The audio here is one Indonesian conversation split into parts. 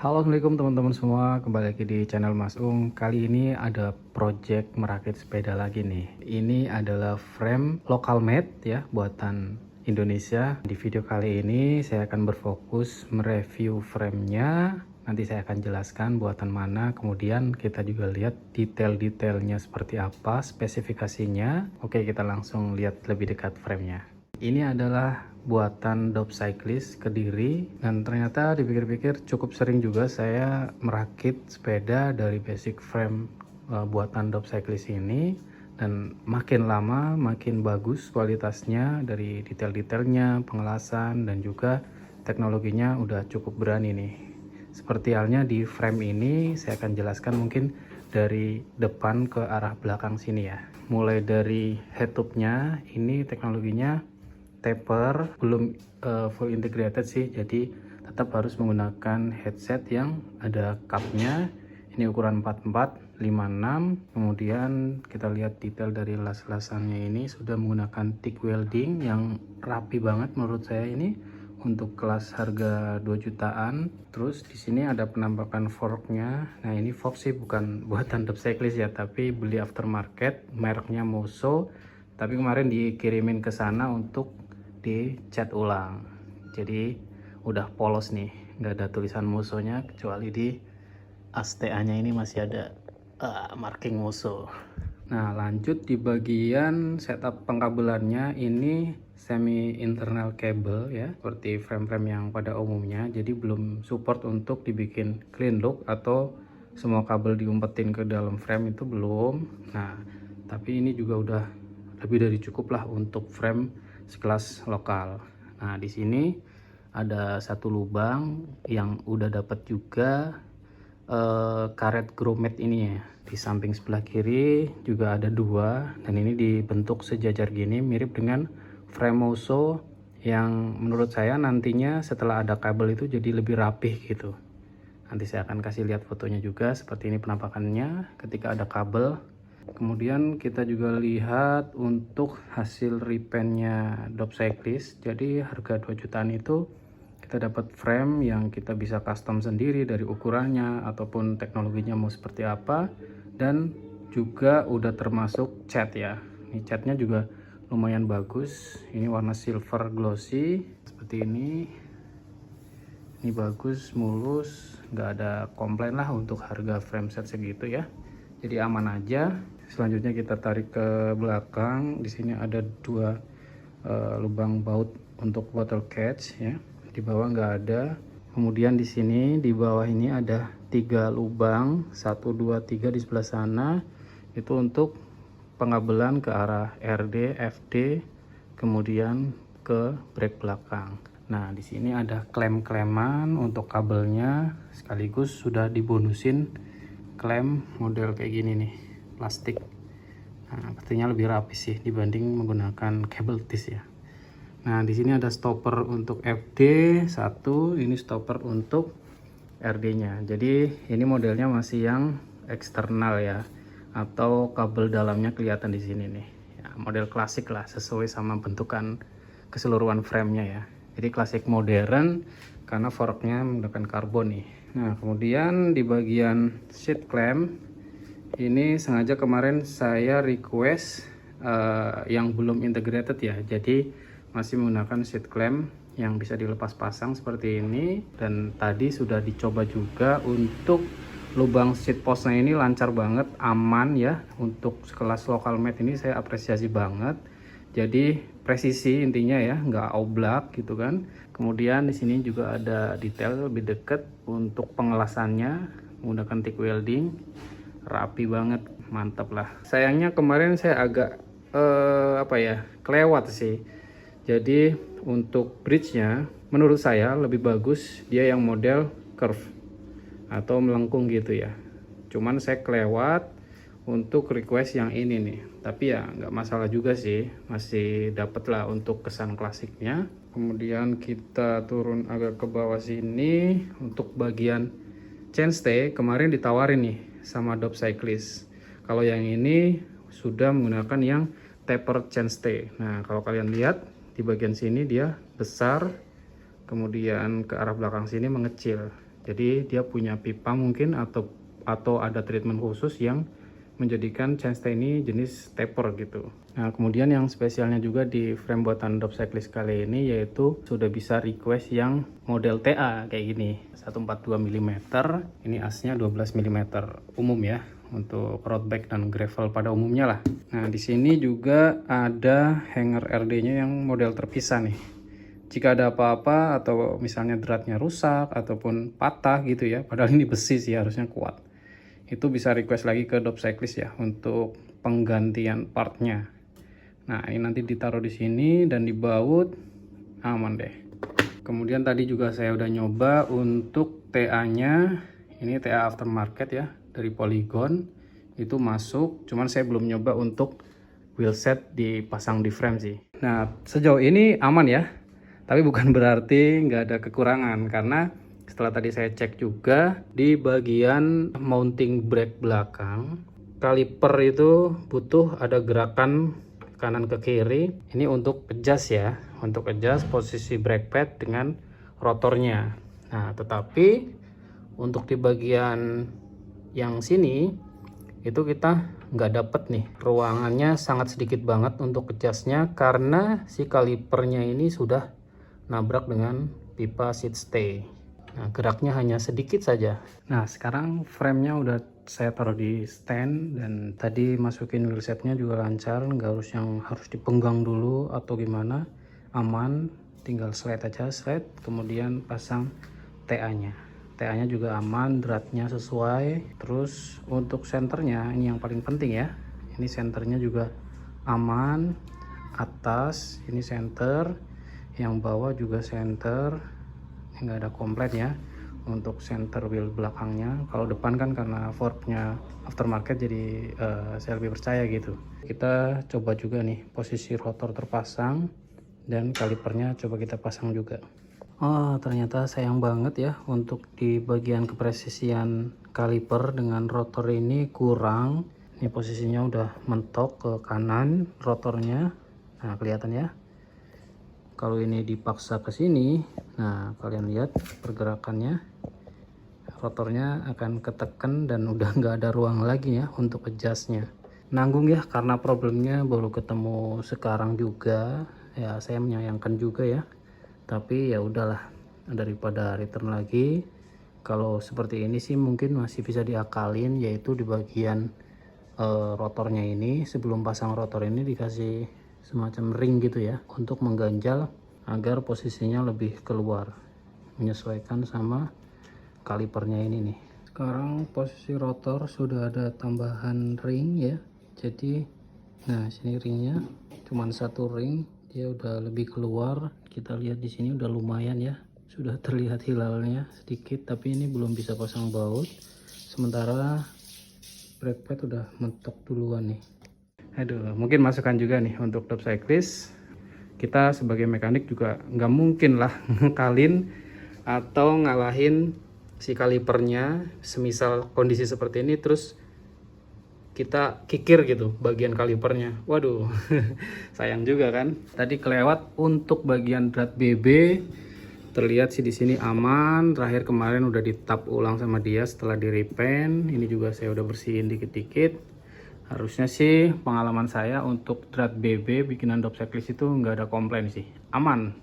Halo, assalamualaikum teman-teman semua, kembali lagi di channel Mas Ung. Kali ini ada project merakit sepeda lagi nih. Ini adalah frame local made ya, buatan Indonesia. Di video kali ini saya akan berfokus mereview framenya. Nanti saya akan jelaskan buatan mana, kemudian kita juga lihat detail-detailnya seperti apa, spesifikasinya. Oke, kita langsung lihat lebih dekat framenya. Ini adalah buatan Dop Cyclist Kediri, dan ternyata dipikir-pikir cukup sering juga saya merakit sepeda dari basic frame buatan Dop Cyclist ini, dan makin lama makin bagus kualitasnya dari detail-detailnya, pengelasan, dan juga teknologinya udah cukup berani nih. Seperti halnya di frame ini saya akan jelaskan mungkin dari depan ke arah belakang sini ya. Mulai dari head tube-nya, ini teknologinya taper, belum full integrated sih, jadi tetap harus menggunakan headset yang ada cupnya. Ini ukuran 44 56. Kemudian kita lihat detail dari las-lasannya, ini sudah menggunakan TIG welding yang rapi banget menurut saya ini untuk kelas harga 2 jutaan. Terus di sini ada penampakan forknya. Nah, ini fork sih bukan buatan Dop Cyclist ya, tapi beli aftermarket, mereknya Moso, tapi kemarin dikirimin ke sana untuk dicat ulang, jadi udah polos nih, nggak ada tulisan musuhnya, kecuali di ASTA nya ini masih ada marking musuh. Nah, lanjut di bagian setup pengkabelannya, ini semi internal cable ya, seperti frame-frame yang pada umumnya, jadi belum support untuk dibikin clean look atau semua kabel diumpetin ke dalam frame, itu belum. Nah, tapi ini juga udah lebih dari cukup lah untuk frame sekelas lokal. Nah, di sini ada satu lubang yang udah dapat juga karet grommet ini ya. Di samping sebelah kiri juga ada dua, dan ini dibentuk sejajar gini, mirip dengan frame Moso yang menurut saya nantinya setelah ada kabel itu jadi lebih rapih gitu. Nanti saya akan kasih lihat fotonya juga, seperti ini penampakannya ketika ada kabel. Kemudian kita juga lihat untuk hasil repaintnya Dop Cyclist. Jadi harga 2 jutaan itu kita dapat frame yang kita bisa custom sendiri dari ukurannya ataupun teknologinya mau seperti apa, dan juga udah termasuk cat ya. Ini catnya juga lumayan bagus, ini warna silver glossy seperti ini. Ini bagus, mulus, nggak ada komplain lah untuk harga frame set segitu ya, jadi aman aja. Selanjutnya kita tarik ke belakang. Di sini ada dua lubang baut untuk bottle catch ya, di bawah nggak ada. Kemudian di sini di bawah ini ada 3 lubang, 1 2 3 di sebelah sana, itu untuk pengabelan ke arah RD FD, kemudian ke brake belakang. Nah, di sini ada klem-kleman untuk kabelnya, sekaligus sudah dibonusin klem model kayak gini nih, plastik. Nah, artinya lebih rapi sih dibanding menggunakan kabel tis ya. Nah, di sini ada stopper untuk FD satu, ini stopper untuk RD-nya. Jadi ini modelnya masih yang eksternal ya, atau kabel dalamnya kelihatan di sini nih. Ya, model klasik lah, sesuai sama bentukan keseluruhan frame-nya ya. Jadi klasik modern karena forknya menggunakan karbon nih. Nah, kemudian di bagian seat clamp ini sengaja kemarin saya request yang belum integrated ya, jadi masih menggunakan seat clamp yang bisa dilepas pasang seperti ini. Dan tadi sudah dicoba juga untuk lubang seat postnya, ini lancar banget, aman ya. Untuk sekelas local made ini saya apresiasi banget, jadi presisi intinya ya, nggak oblak gitu kan. Kemudian di sini juga ada detail lebih deket untuk pengelasannya menggunakan TIG welding, rapi banget, mantap lah. Sayangnya kemarin saya agak kelewat sih. Jadi untuk bridge-nya menurut saya lebih bagus dia yang model curve atau melengkung gitu ya. Cuman saya kelewat untuk request yang ini nih, tapi ya nggak masalah juga sih, masih dapet lah untuk kesan klasiknya. Kemudian kita turun agak ke bawah sini. Untuk bagian chainstay kemarin ditawarin nih sama Dop Cyclist. Kalau yang ini sudah menggunakan yang taper chainstay. Nah, kalau kalian lihat di bagian sini dia besar, kemudian ke arah belakang sini mengecil. Jadi dia punya pipa mungkin atau ada treatment khusus yang menjadikan chainstay ini jenis taper gitu. Nah, kemudian yang spesialnya juga di frame buatan Dop Cyclist kali ini yaitu sudah bisa request yang model TA kayak gini, 142 mm. Ini asnya 12 mm umum ya, untuk road bike dan gravel pada umumnya lah. Nah, di sini juga ada hanger RD-nya yang model terpisah nih. Jika ada apa-apa atau misalnya dratnya rusak ataupun patah gitu ya, padahal ini besi sih harusnya kuat, itu bisa request lagi ke Dop Cyclist ya untuk penggantian partnya. Nah, ini nanti ditaruh di sini dan dibaut, aman deh. Kemudian tadi juga saya udah nyoba untuk TA-nya, ini TA aftermarket ya, dari Polygon, itu masuk, cuman saya belum nyoba untuk wheelset dipasang di frame sih. Nah, sejauh ini aman ya, tapi bukan berarti nggak ada kekurangan, karena setelah tadi saya cek juga di bagian mounting brake belakang, kaliper itu butuh ada gerakan kanan ke kiri. Ini untuk adjust ya, untuk adjust posisi brake pad dengan rotornya. Nah, tetapi untuk di bagian yang sini itu kita nggak dapet nih, ruangannya sangat sedikit banget untuk adjustnya karena si kalipernya ini sudah nabrak dengan pipa seat stay. Nah, geraknya hanya sedikit saja. Nah, sekarang framenya udah saya taruh di stand dan tadi masukin wheelsetnya juga lancar, nggak harus dipenggang dulu atau gimana, aman, tinggal slide aja, slide, kemudian pasang TA-nya. TA-nya juga aman, dratnya sesuai. Terus untuk senternya ini yang paling penting ya, ini senternya juga aman, atas ini center, yang bawah juga center, nggak ada komplain ya. Untuk center wheel belakangnya, kalau depan kan karena forknya aftermarket jadi saya lebih percaya gitu. Kita coba juga nih posisi rotor terpasang dan kalipernya coba kita pasang juga. Oh, ternyata sayang banget ya untuk di bagian kepresisian kaliper dengan rotor ini kurang. Ini posisinya udah mentok ke kanan rotornya. Nah, kelihatan ya. Kalau ini dipaksa ke sini, nah kalian lihat pergerakannya, rotornya akan ketekan dan udah nggak ada ruang lagi ya untuk adjustnya. Nanggung ya, karena problemnya baru ketemu sekarang juga ya, saya menyayangkan juga ya, tapi ya udahlah, daripada return lagi. Kalau seperti ini sih mungkin masih bisa diakalin, yaitu di bagian rotornya ini, sebelum pasang rotor ini dikasih semacam ring gitu ya untuk mengganjal agar posisinya lebih keluar, menyesuaikan sama kalipernya ini nih. Sekarang posisi rotor sudah ada tambahan ring ya, jadi nah sini ringnya cuman satu ring, dia udah lebih keluar. Kita lihat di sini udah lumayan ya, sudah terlihat hilalnya sedikit, tapi ini belum bisa pasang baut, sementara brake pad udah mentok duluan nih. Aduh, mungkin masukan juga nih untuk Dop Cyclist. Kita sebagai mekanik juga nggak mungkin lah ngekalin atau ngalahin si kalipernya, semisal kondisi seperti ini terus kita kikir gitu bagian kalipernya. Waduh, sayang juga kan. Tadi kelewat untuk bagian drat BB. Terlihat sih di sini aman. Terakhir kemarin udah ditap ulang sama dia setelah di repaint. Ini juga saya udah bersihin dikit-dikit. Harusnya sih pengalaman saya untuk drat BB bikinan Dop Cyclist itu nggak ada komplain sih, aman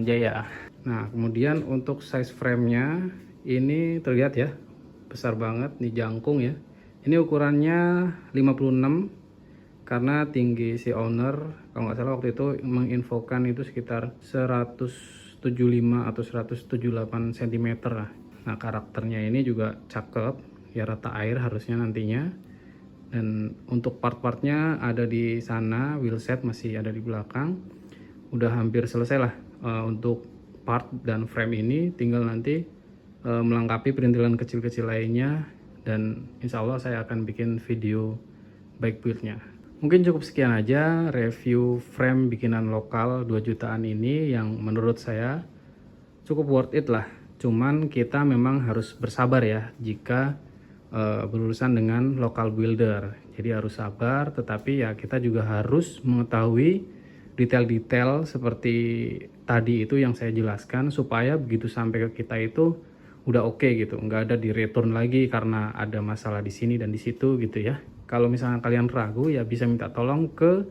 jaya. Nah, kemudian untuk size framenya ini terlihat ya, besar banget nih, jangkung ya. Ini ukurannya 56 karena tinggi si owner kalau nggak salah waktu itu menginfokan itu sekitar 175 atau 178 cm lah. Nah, karakternya ini juga cakep ya, rata air harusnya nantinya. Dan untuk part-partnya ada di sana, wheelset masih ada di belakang. Udah hampir selesai lah untuk part dan frame ini, tinggal nanti melengkapi perintilan kecil-kecil lainnya. Dan insya Allah saya akan bikin video bike build-nya. Mungkin cukup sekian aja review frame bikinan lokal 2 jutaan ini yang menurut saya cukup worth it lah. Cuman kita memang harus bersabar ya jika berurusan dengan local builder, jadi harus sabar, tetapi ya kita juga harus mengetahui detail-detail seperti tadi itu yang saya jelaskan, supaya begitu sampai ke kita itu udah oke gitu, nggak ada di return lagi karena ada masalah di sini dan di situ gitu ya. Kalau misalnya kalian ragu ya bisa minta tolong ke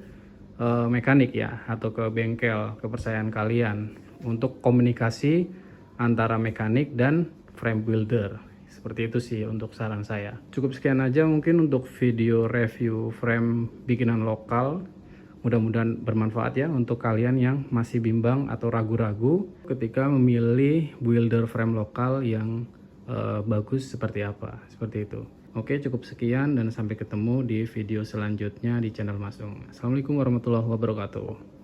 mekanik ya, atau ke bengkel kepercayaan kalian untuk komunikasi antara mekanik dan frame builder. Seperti itu sih untuk saran saya. Cukup sekian aja mungkin untuk video review frame bikinan lokal. Mudah-mudahan bermanfaat ya untuk kalian yang masih bimbang atau ragu-ragu ketika memilih builder frame lokal yang bagus seperti apa. Seperti itu. Oke, cukup sekian dan sampai ketemu di video selanjutnya di channel Mas Ung. Assalamualaikum warahmatullahi wabarakatuh.